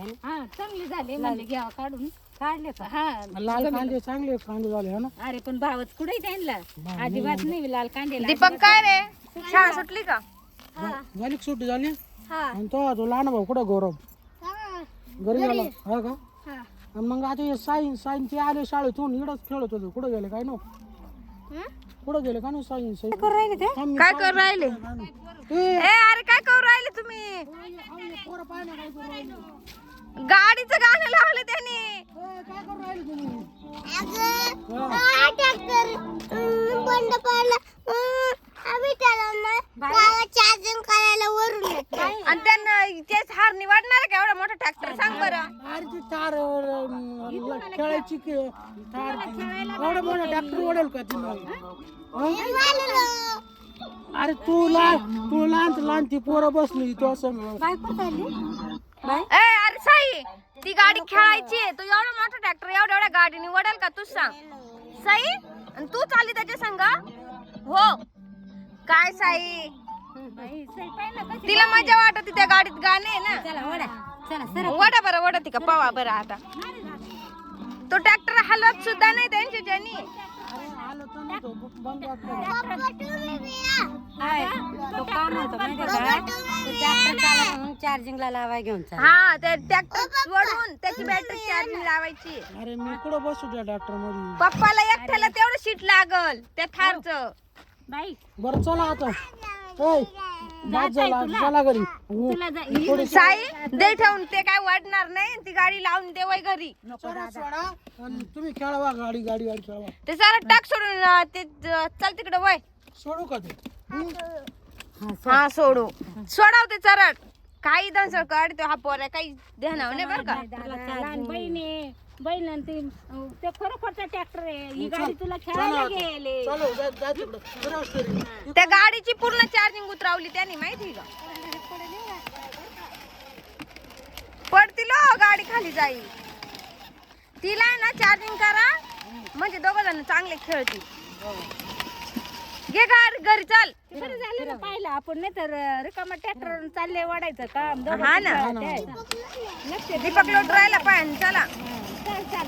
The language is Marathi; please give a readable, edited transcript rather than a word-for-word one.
झाले हा चांगले झाले म्हणजे घ्यावा काढून काढले का हा लाल कांदे चांगले कांदे झाले ना. अरे पण भावच कुठे त्यांना अजिबात नाही लाल कांदे दीपक काय रे शाळा सुटली का? झाली का सुट्टी झाली? हा आणि तो लहान भाऊ कुठं गौरव घरी गेला हा का? हा आणि मग आता हे साईन ते आले शाळेतून इकडंच खेळत होते. कुठं गेले काय नो कुठं गेले का नो साईन करू राहिले ते काय करू राहिले ए अरे काय करू राहिले तुम्ही? गाडीचं गाणं लावलं त्याने. काय करू राहिले तुम्ही? बंद पडला आम्ही त्याला ना चार्जिंग करायला वरून आणि त्यांना तेच हार निवडणार का एवढा मोठा ट्रॅक्टर सांग बरं. अरे ती तार खेळायची तार एवढं मोठं ट्रॅक्टर ओढेल का तिनं? अरे तू लहान ती पोरं बसली तो असं ए अरे साई ती गाडी खेळायची तू एवढा मोठा ट्रॅक्टर एवढ्या गाडीने वडेल का तूच सांग साई. आणि तू चालली त्याच्या संग हो काय साई तिला मजा वाटत त्या गाडीत गाणे आहे ना. वडा बरं वडा ती का पवा बरं आता तो ट्रॅक्टर हलत सुद्धा नाही त्यांच्या ज्यानी. चार्जिंगला लावाय घेऊन हा ते ट्रॅक्टर सोडून त्याची बॅटरी चार्जिंग लावायची. अरे मी कुठं बसू त्या ट्रॅक्टर मध्ये? पप्पाला एकट्याला तेवढं सीट लागल त्या थारचं. बाई बरं चला आता चला घरी. साई दे ठेवून ते काय वाढणार नाही ती गाडी लावून दे वय घरी. सोडा आणि तुम्ही खेळवा गाडी खेळवा. ते सारं टाक सोडून ते चल तिकडे वय सोडू का ते? हा सोडू सोडाव ते चरड काही दंसळ काढ तो हा पोर काही ध्यानाव नाही बरं का. लहान बहिणी बहिण ते खरोखरचा ट्रॅक्टर आहे ही गाडी तुला खेळायला गेले. चलो जा तिकडं. त्या गाडीची पूर्ण चार्जिंग उतरवली त्यांनी माहिती का. पडतील हो गाडी खाली जाईल. तिला आहे ना चार्जिंग करा म्हणजे दोघं जण चांगले खेळतील. घे घरी चल. बरं झालं ना पाहिलं आपण नाही तर रिकामा ट्रॅक्टर चालले वाढायचं काम. हा ना दीपक लोट राहिला पाहिजे चला. चल चल